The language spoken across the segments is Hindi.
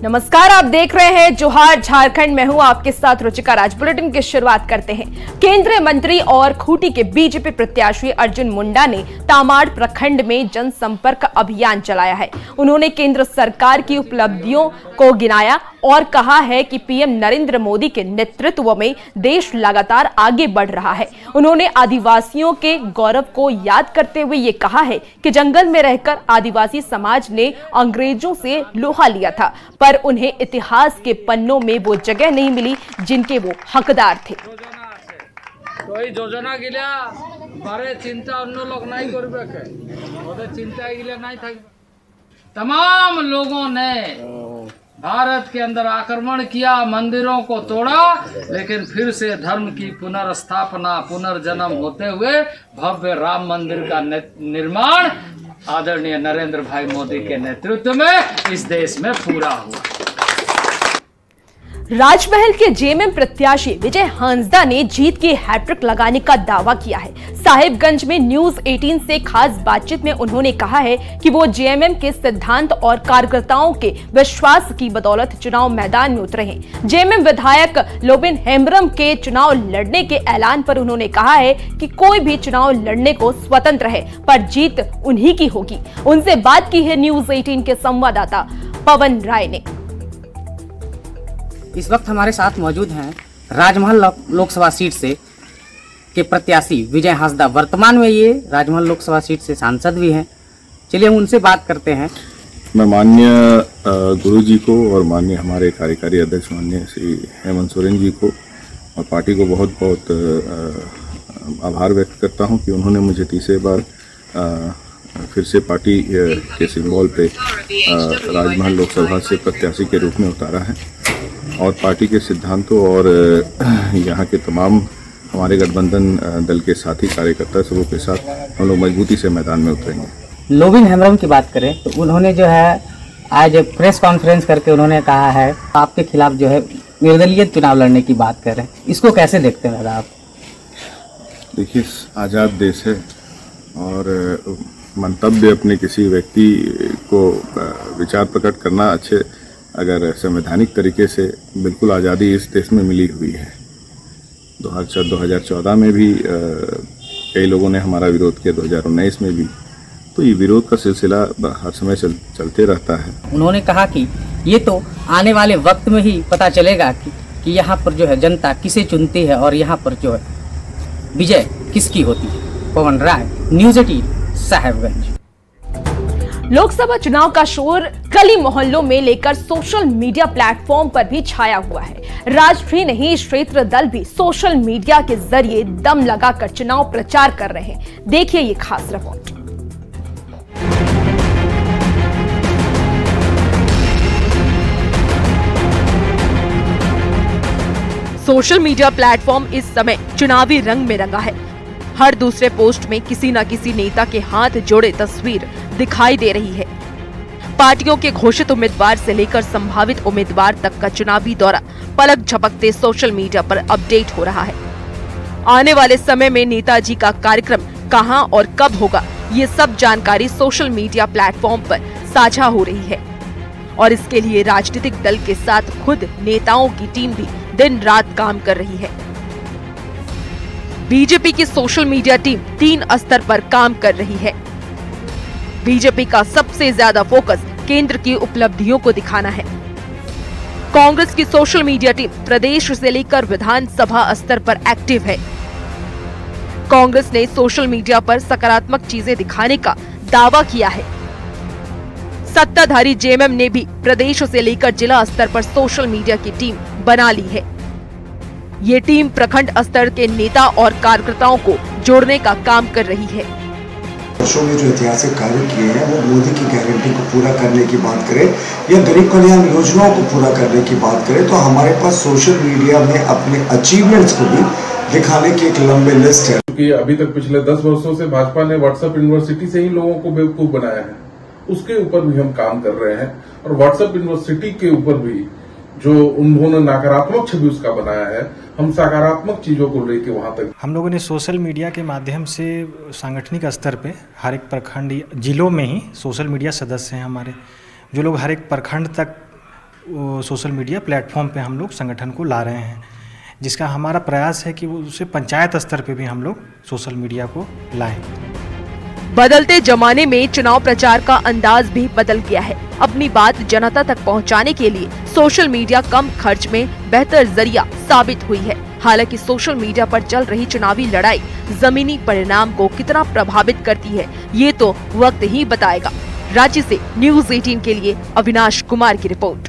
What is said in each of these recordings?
नमस्कार, आप देख रहे हैं जोहार झारखंड। मैं हूं आपके साथ रुचिका राज। बुलेटिन की शुरुआत करते हैं। केंद्रीय मंत्री और खूंटी के बीजेपी प्रत्याशी अर्जुन मुंडा ने तामाड़ प्रखंड में जनसंपर्क अभियान चलाया है। उन्होंने केंद्र सरकार की उपलब्धियों को गिनाया और कहा है कि पीएम नरेंद्र मोदी के नेतृत्व में देश लगातार आगे बढ़ रहा है। उन्होंने आदिवासियों के गौरव को याद करते हुए ये कहा है कि जंगल में रहकर आदिवासी समाज ने अंग्रेजों से लोहा लिया था, पर उन्हें इतिहास के पन्नों में वो जगह नहीं मिली जिनके वो हकदार थे। योजना गिला बारे चिंता अन्य लोग नहीं कर चिंता गिला नहीं था। तमाम लोगों ने भारत के अंदर आक्रमण किया, मंदिरों को तोड़ा, लेकिन फिर से धर्म की पुनर्स्थापना, पुनर्जन्म होते हुए भव्य राम मंदिर का निर्माण आदरणीय नरेंद्र भाई मोदी के नेतृत्व में इस देश में पूरा हुआ। राजमहल के जेएमएम प्रत्याशी विजय हांसदा ने जीत की हैट्रिक लगाने का दावा किया है। साहिबगंज में न्यूज 18 से खास बातचीत में उन्होंने कहा है कि वो जेएमएम के सिद्धांत और कार्यकर्ताओं के विश्वास की बदौलत चुनाव मैदान में उतरे हैं। जेएमएम विधायक लोबिन हेम्ब्रम के चुनाव लड़ने के ऐलान पर उन्होंने कहा है कि कोई भी चुनाव लड़ने को स्वतंत्र है, पर जीत उन्हीं की होगी। उनसे बात की है न्यूज 18 के संवाददाता पवन राय ने। इस वक्त हमारे साथ मौजूद हैं राजमहल लोकसभा सीट से के प्रत्याशी विजय हांसदा। वर्तमान में ये राजमहल लोकसभा सीट से सांसद भी हैं। चलिए हम उनसे बात करते हैं। मैं माननीय गुरु जी को और माननीय हमारे कार्यकारी अध्यक्ष माननीय श्री हेमंत सोरेन जी को और पार्टी को बहुत बहुत आभार व्यक्त करता हूं कि उन्होंने मुझे तीसरी बार फिर से पार्टी के सिंबल पे राजमहल लोकसभा से प्रत्याशी के रूप में उतारा है और पार्टी के सिद्धांतों और यहाँ के तमाम हमारे गठबंधन दल के साथी कार्यकर्ता सबों के साथ हम लोग मजबूती से मैदान में उतरेंगे। लोबिन हेम्ब्रम की बात करें तो उन्होंने जो है आज प्रेस कॉन्फ्रेंस करके उन्होंने कहा है आपके खिलाफ जो है निर्दलीय चुनाव लड़ने की बात कर रहे हैं। इसको कैसे देखते हैं आप? देखिए, आज़ाद देश है और मंतव्य अपने किसी व्यक्ति को विचार प्रकट करना अच्छे अगर संवैधानिक तरीके से बिल्कुल आज़ादी इस देश में मिली हुई है। 2014 में भी कई लोगों ने हमारा विरोध किया, 2019 में भी, तो ये विरोध का सिलसिला हर समय चलते रहता है। उन्होंने कहा कि ये तो आने वाले वक्त में ही पता चलेगा कि यहाँ पर जो है जनता किसे चुनती है और यहाँ पर जो है विजय किसकी होती है। पवन राय, न्यूज 18, साहिबगंज। लोकसभा चुनाव का शोर गली मोहल्लों में लेकर सोशल मीडिया प्लेटफॉर्म पर भी छाया हुआ है। राष्ट्रीय नहीं, क्षेत्र दल भी सोशल मीडिया के जरिए दम लगाकर चुनाव प्रचार कर रहे हैं। देखिए ये खास रिपोर्ट। सोशल मीडिया प्लेटफॉर्म इस समय चुनावी रंग में रंगा है। हर दूसरे पोस्ट में किसी न किसी नेता के हाथ जोड़े तस्वीर दिखाई दे रही है। पार्टियों के घोषित उम्मीदवार से लेकर संभावित उम्मीदवार तक का चुनावी दौरा पलक झपकते सोशल मीडिया पर अपडेट हो रहा है। आने वाले समय में नेताजी का कार्यक्रम कहां और कब होगा, ये सब जानकारी सोशल मीडिया प्लेटफॉर्म पर साझा हो रही है और इसके लिए राजनीतिक दल के साथ खुद नेताओं की टीम भी दिन रात काम कर रही है। बीजेपी की सोशल मीडिया टीम 3 स्तर पर काम कर रही है। बीजेपी का सबसे ज्यादा फोकस केंद्र की उपलब्धियों को दिखाना है। कांग्रेस की सोशल मीडिया टीम प्रदेश से लेकर विधानसभा स्तर पर एक्टिव है। कांग्रेस ने सोशल मीडिया पर सकारात्मक चीजें दिखाने का दावा किया है। सत्ताधारी जेएमएम ने भी प्रदेश से लेकर जिला स्तर पर सोशल मीडिया की टीम बना ली है। ये टीम प्रखंड स्तर के नेता और कार्यकर्ताओं को जोड़ने का काम कर रही है। वर्षों में जो ऐतिहासिक कार्य किए हैं वो मोदी की गारंटी को पूरा करने की बात करें या गरीब कल्याण योजनाओं को पूरा करने की बात करें तो हमारे पास सोशल मीडिया में अपने अचीवमेंट्स को भी दिखाने की एक लंबी लिस्ट है। क्योंकि अभी तक पिछले 10 वर्षों से भाजपा ने व्हाट्सएप यूनिवर्सिटी से ही लोगों को बेवकूफ बनाया है, उसके ऊपर भी हम काम कर रहे हैं और व्हाट्सएप यूनिवर्सिटी के ऊपर भी जो उन्होंने नकारात्मक छवि उसका बनाया है, हम सकारात्मक चीजों को लेके वहां तक। हम लोगों ने सोशल मीडिया के माध्यम से सांगठनिक स्तर पे हर एक प्रखंड जिलों में ही सोशल मीडिया सदस्य हैं हमारे, जो लोग हर एक प्रखंड तक सोशल मीडिया प्लेटफॉर्म पे हम लोग संगठन को ला रहे हैं, जिसका हमारा प्रयास है कि वो उसे पंचायत स्तर पे भी हम लोग सोशल मीडिया को लाएं। बदलते जमाने में चुनाव प्रचार का अंदाज भी बदल गया है। अपनी बात जनता तक पहुंचाने के लिए सोशल मीडिया कम खर्च में बेहतर जरिया साबित हुई है। हालांकि सोशल मीडिया पर चल रही चुनावी लड़ाई जमीनी परिणाम को कितना प्रभावित करती है, ये तो वक्त ही बताएगा। रांची से न्यूज़ 18 के लिए अविनाश कुमार की रिपोर्ट।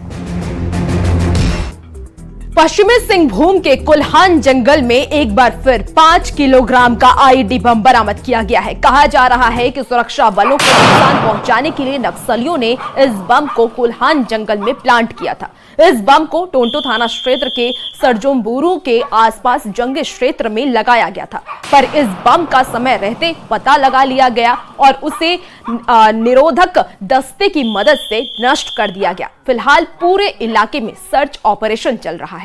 पश्चिमी सिंहभूम के कुल्हान जंगल में एक बार फिर 5 किलोग्राम का आईडी बम बरामद किया गया है। कहा जा रहा है कि सुरक्षा बलों को नुकसान पहुंचाने के लिए नक्सलियों ने इस बम को कुल्हान जंगल में प्लांट किया था। इस बम को टोंटो थाना क्षेत्र के सरजोम्बुरू के आसपास जंगली क्षेत्र में लगाया गया था, पर इस बम का समय रहते पता लगा लिया गया और उसे निरोधक दस्ते की मदद से नष्ट कर दिया गया। फिलहाल पूरे इलाके में सर्च ऑपरेशन चल रहा है।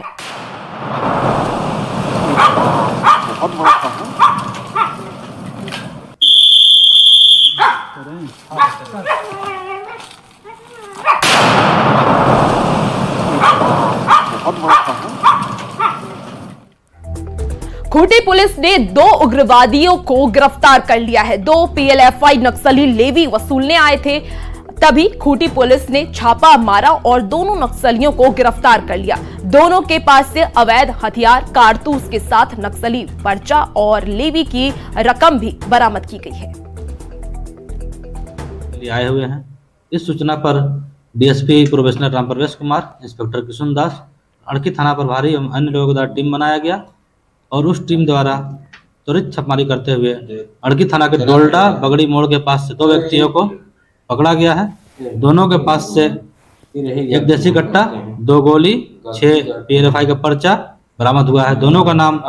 खूंटी पुलिस ने 2 उग्रवादियों को गिरफ्तार कर लिया है। 2 पीएलएफआई नक्सली लेवी वसूलने आए थे, तभी खूंटी पुलिस ने छापा मारा और दोनों नक्सलियों को गिरफ्तार कर लिया। दोनों के पास से अवैध हथियार, कारतूस के साथ नक्सली पर्चा और लेवी की रकम भी बरामद की गई है। आए हुए हैं। इस सूचना पर डीएसपी प्रोबेशनर राम प्रवेश कुमार, इंस्पेक्टर किशुन दास, अड़की थाना प्रभारी एवं अन्य लोगों द्वारा टीम बनाया गया और उस टीम द्वारा त्वरित छापेमारी करते हुए अड़की थाना के डोल्डा बगड़ी मोड़ के पास से 2 व्यक्तियों को पकड़ा गया है। दोनों के पास से 1 देसी कट्टा, 2 गोली, 6 पीएलएफआई का पर्चा बरामद हुआ है। दोनों का नाम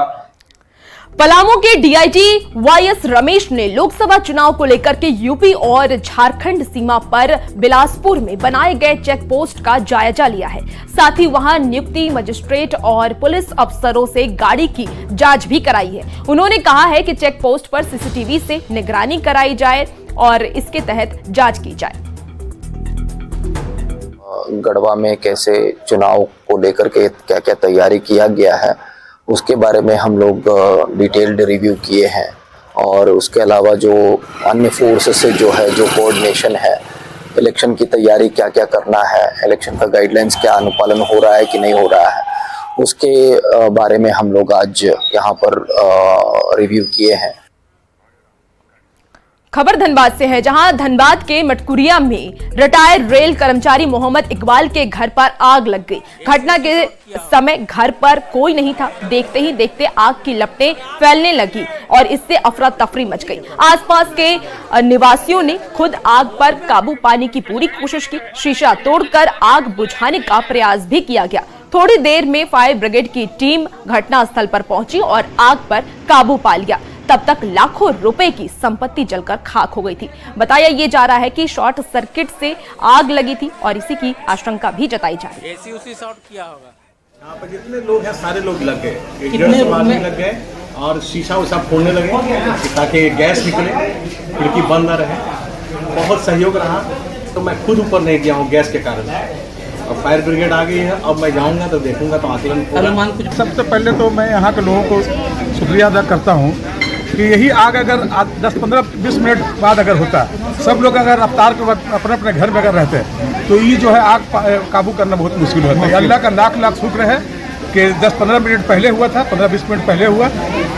पलामू के डीआईजी वाईएस रमेश ने लोकसभा चुनाव को लेकर के यूपी और झारखंड सीमा पर बिलासपुर में बनाए गए चेक पोस्ट का जायजा लिया है। साथ ही वहां नियुक्ति मजिस्ट्रेट और पुलिस अफसरों से गाड़ी की जांच भी कराई है। उन्होंने कहा है कि चेक पोस्ट पर सीसीटीवी से निगरानी कराई जाए और इसके तहत जांच की जाए। गढ़वा में कैसे चुनाव को लेकर के क्या क्या तैयारी किया गया है, उसके बारे में हम लोग डिटेल्ड रिव्यू किए हैं और उसके अलावा जो अन्य फोर्सेस से जो कोऑर्डिनेशन है, इलेक्शन की तैयारी क्या क्या करना है, इलेक्शन का गाइडलाइंस क्या अनुपालन हो रहा है कि नहीं हो रहा है, उसके बारे में हम लोग आज यहाँ पर रिव्यू किए हैं। खबर धनबाद से है, जहां धनबाद के मटकुरिया में रिटायर्ड रेल कर्मचारी मोहम्मद इकबाल के घर पर आग लग गई। घटना के समय घर पर कोई नहीं था। देखते ही देखते आग की लपटें फैलने लगी और इससे अफरा तफरी मच गई। आसपास के निवासियों ने खुद आग पर काबू पाने की पूरी कोशिश की। शीशा तोड़कर आग बुझाने का प्रयास भी किया गया। थोड़ी देर में फायर ब्रिगेड की टीम घटनास्थल पर पहुंची और आग पर काबू पा लिया। तब तक लाखों रुपए की संपत्ति जलकर खाक हो गई थी। बताया ये जा रहा है कि शॉर्ट सर्किट से आग लगी थी और इसी की आशंका भी जताई जा रही है। एसी उसी शॉर्ट किया होगा। यहाँ पर जितने लोग हैं सारे लोग लग गए, 150 आदमी लग गए और शीशा उसा फोड़ने लगे ताकि गैस निकले, खिड़की बंद न रहे। बहुत सहयोग रहा, तो मैं खुद ऊपर नहीं गया हूँ गैस के कारण। और फायर ब्रिगेड आ गई है, अब मैं जाऊँगा तो देखूंगा तो आकलन। सबसे पहले तो मैं यहाँ के लोगों को शुक्रिया अदा करता हूँ कि यही आग अगर 10-15-20 मिनट बाद अगर होता, सब लोग अगर रफ्तार के वक्त अपने अपने घर में अगर रहते तो ये जो है आग काबू करना बहुत मुश्किल होता है। अल्लाह का लाख लाख शुक्र है कि 10-15 मिनट पहले हुआ था, 15-20 मिनट पहले हुआ।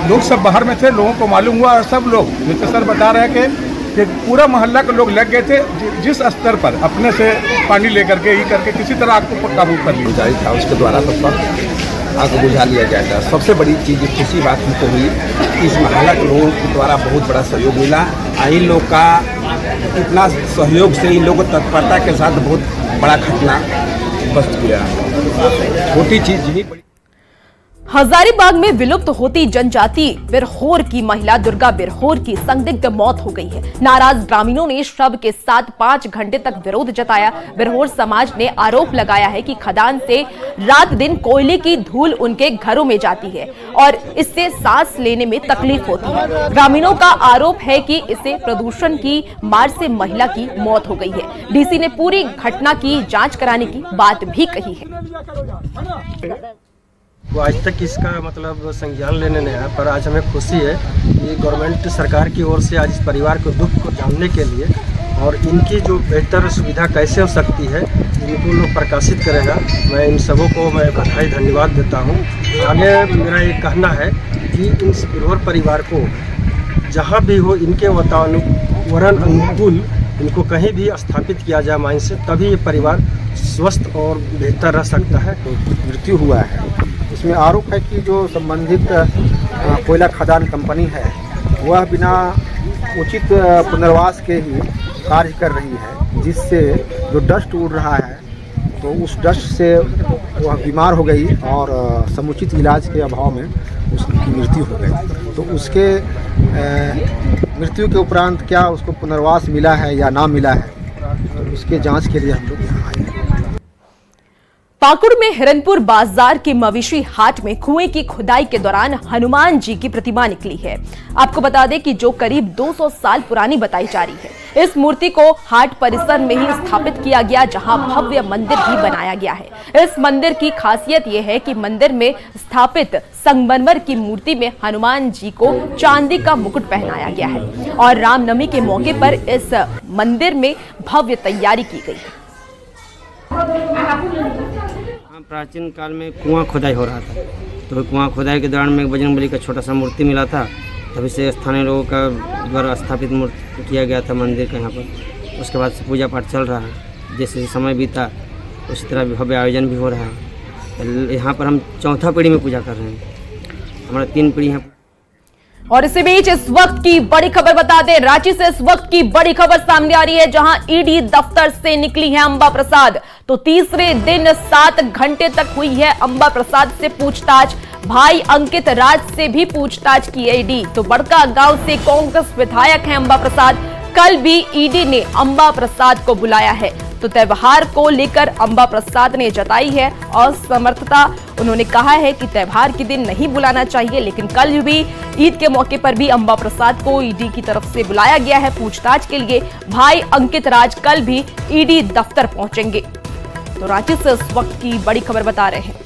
लोग सब बाहर में थे, लोगों को मालूम हुआ और सब लोग, जैसे सर बता रहे हैं कि पूरा मोहल्ला के लोग लग गए थे। जिस स्तर पर अपने से पानी लेकर के ही करके किसी तरह आग को काबू कर लिया जारी था, उसके द्वारा आग को बुझा लिया जाएगा। सबसे बड़ी चीज़ खुशी बात हमको हुई, इस मोहल्ला के लोगों के द्वारा बहुत बड़ा सहयोग मिला। इन लोग का इतना सहयोग से इन लोगों को तत्परता के साथ बहुत बड़ा घटना बच गया। छोटी चीज़ नहीं बड़ी। हजारीबाग में विलुप्त होती जनजाति बिरहोर की महिला दुर्गा बिरहोर की संदिग्ध मौत हो गई है। नाराज ग्रामीणों ने शव के साथ 5 घंटे तक विरोध जताया। बिरहोर समाज ने आरोप लगाया है कि खदान से रात दिन कोयले की धूल उनके घरों में जाती है और इससे सांस लेने में तकलीफ होती है। ग्रामीणों का आरोप है कि इसे प्रदूषण की मार से महिला की मौत हो गई है। डीसी ने पूरी घटना की जांच कराने की बात भी कही है। वो आज तक इसका मतलब संज्ञान लेने नहीं आया, पर आज हमें खुशी है कि गवर्नमेंट सरकार की ओर से आज इस परिवार को दुख को जानने के लिए और इनकी जो बेहतर सुविधा कैसे हो सकती है इनको लोग प्रकाशित करेगा। मैं इन सबों को मैं बधाई धन्यवाद देता हूँ। आगे मेरा ये कहना है कि इस बिरहोर परिवार को जहाँ भी हो इनके वातावरण अनुकूल इनको कहीं भी स्थापित किया जाए माइन से, तभी ये परिवार स्वस्थ और बेहतर रह सकता है। मृत्यु हुआ है, इसमें आरोप है कि जो संबंधित कोयला खदान कंपनी है वह बिना उचित पुनर्वास के ही कार्य कर रही है, जिससे जो डस्ट उड़ रहा है तो उस डस्ट से वह बीमार हो गई और समुचित इलाज के अभाव में उसकी मृत्यु हो गई। तो उसके मृत्यु के उपरांत क्या उसको पुनर्वास मिला है या ना मिला है, तो उसके जांच के लिए हम लोग यहाँ आए हैं। पाकुड़ में हिरनपुर बाजार के मवेशी हाट में कुएं की खुदाई के दौरान हनुमान जी की प्रतिमा निकली है। आपको बता दें कि जो करीब 200 साल पुरानी बताई जा रही है। इस मूर्ति को हाट परिसर में ही स्थापित किया गया, जहां भव्य मंदिर भी बनाया गया है। इस मंदिर की खासियत यह है कि मंदिर में स्थापित संगमरमर की मूर्ति में हनुमान जी को चांदी का मुकुट पहनाया गया है और रामनवमी के मौके पर इस मंदिर में भव्य तैयारी की गई है। प्राचीन काल में कुआं खुदाई हो रहा था, तो कुआं खुदाई के दौरान में बजरंगबली का छोटा सा मूर्ति मिला था, तभी से स्थानीय लोगों का द्वारा स्थापित मूर्ति किया गया था मंदिर का यहाँ पर। उसके बाद से पूजा पाठ चल रहा है। जैसे समय बीता उसी तरह भव्य आयोजन भी हो रहा है। यहाँ पर हम चौथा पीढ़ी में पूजा कर रहे हैं, हमारा 3 पीढ़ी है। और इसी बीच इस वक्त की बड़ी खबर बता दें, रांची से इस वक्त की बड़ी खबर सामने आ रही है, जहां ईडी दफ्तर से निकली है अंबा प्रसाद। तो तीसरे दिन 7 घंटे तक हुई है अंबा प्रसाद से पूछताछ। भाई अंकित राज से भी पूछताछ की ईडी। तो बड़का गांव से कांग्रेस विधायक हैं अंबा प्रसाद। कल भी ईडी ने अंबा प्रसाद को बुलाया है। तो त्योहार को लेकर अंबा प्रसाद ने जताई है असमर्थता। उन्होंने कहा है कि त्योहार के दिन नहीं बुलाना चाहिए, लेकिन कल भी ईद के मौके पर भी अंबा प्रसाद को ईडी की तरफ से बुलाया गया है पूछताछ के लिए। भाई अंकित राज कल भी ईडी दफ्तर पहुंचेंगे। तो रांची से इस वक्त की बड़ी खबर बता रहे हैं।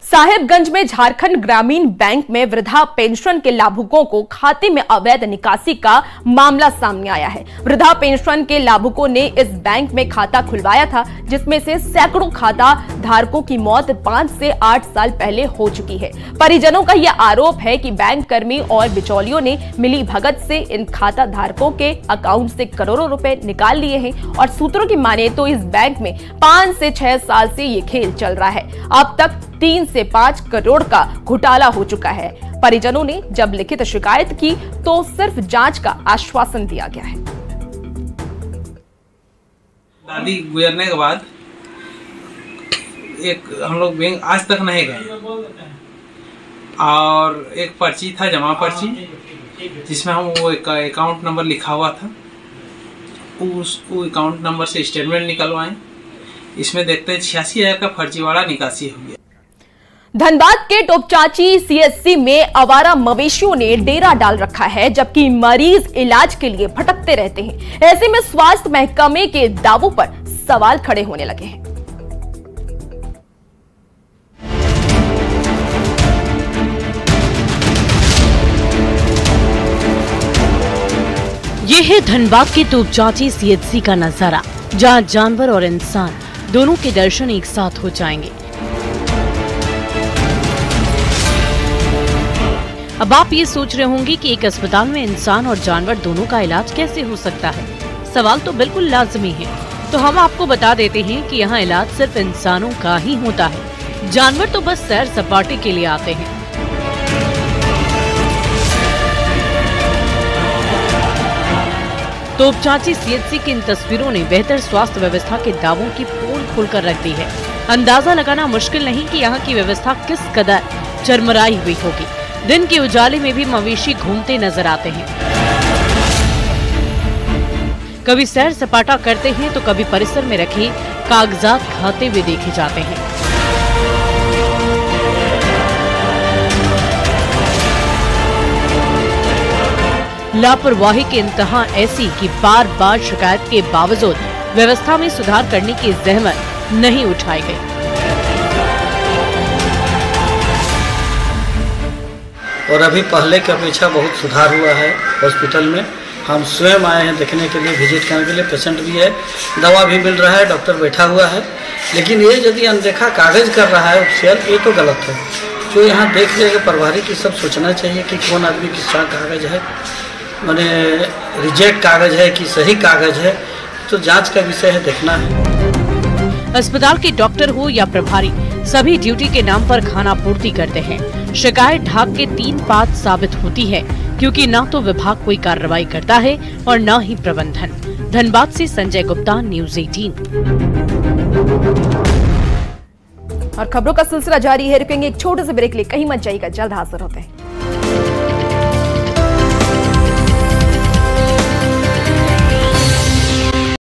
साहिबगंज में झारखंड ग्रामीण बैंक में वृद्धा पेंशन के लाभुकों को खाते में अवैध निकासी का मामला सामने आया है। वृद्धा पेंशन के लाभुकों ने इस बैंक में खाता खुलवाया था, जिसमें से सैकड़ों खाता धारकों की मौत 5 से 8 साल पहले हो चुकी है। परिजनों का यह आरोप है कि बैंक कर्मी और बिचौलियों ने मिली भगत से इन खाता धारकों के अकाउंट से करोड़ों रुपए निकाल लिए हैं और सूत्रों की माने तो इस बैंक में 5 से 6 साल से ये खेल चल रहा है। अब तक 3 से 5 करोड़ का घोटाला हो चुका है। परिजनों ने जब लिखित शिकायत की तो सिर्फ जांच का आश्वासन दिया गया है। दादी गुजरने के बाद एक हम लोग बैंक आज तक नहीं गए और एक पर्ची था, जमा पर्ची, जिसमें हम वो अकाउंट नंबर लिखा हुआ था, उस अकाउंट नंबर से स्टेटमेंट निकलवाएं। इसमें देखते हैं 86,000 का फर्जीवाड़ा निकासी हो गया। धनबाद के टोपचांची सीएचसी में आवारा मवेशियों ने डेरा डाल रखा है, जबकि मरीज इलाज के लिए भटकते रहते हैं। ऐसे में स्वास्थ्य महकमे के दावों पर सवाल खड़े होने लगे हैं। ये है धनबाद के टोपचांची सीएचसी का नजारा, जहां जानवर और इंसान दोनों के दर्शन एक साथ हो जाएंगे। अब आप ये सोच रहे होंगे कि एक अस्पताल में इंसान और जानवर दोनों का इलाज कैसे हो सकता है। सवाल तो बिल्कुल लाजमी है। तो हम आपको बता देते हैं कि यहाँ इलाज सिर्फ इंसानों का ही होता है, जानवर तो बस सैर सपाटे के लिए आते हैं। तोपचांची सीएचसी की इन तस्वीरों ने बेहतर स्वास्थ्य व्यवस्था के दावों की पोल खोलकर रख दी है। अंदाजा लगाना मुश्किल नहीं कि यहाँ की व्यवस्था किस कदर चरमराई हुई होगी। दिन के उजाले में भी मवेशी घूमते नजर आते हैं, कभी सैर सपाटा करते हैं तो कभी परिसर में रखे कागजात खाते हुए देखे जाते हैं। लापरवाही की इंतहा ऐसी कि बार बार शिकायत के बावजूद व्यवस्था में सुधार करने की जहमत नहीं उठाई गई। और अभी पहले की अपेक्षा बहुत सुधार हुआ है हॉस्पिटल में। हम स्वयं आए हैं देखने के लिए, विजिट करने के लिए। पेशेंट भी है, दवा भी मिल रहा है, डॉक्टर बैठा हुआ है। लेकिन ये यदि अनदेखा कागज कर रहा है ऑफिशियल, ये तो गलत है। जो यहाँ देख लेगा प्रभारी की सब सोचना चाहिए कि कौन आदमी किस तरह कागज है, माने रिजेक्ट कागज है कि सही कागज है, तो जांच का विषय है, देखना है। अस्पताल के डॉक्टर हो या प्रभारी, सभी ड्यूटी के नाम पर खाना पूर्ति करते हैं। शिकायत ढाक के 3 बात साबित होती है, क्योंकि न तो विभाग कोई कार्रवाई करता है और न ही प्रबंधन। धनबाद से संजय गुप्ता, न्यूज़ 18। और खबरों का सिलसिला जारी है, रुकेंगे एक छोटे से ब्रेक लिए, कहीं मत जाइएगा, जल्द हाजिर होते हैं।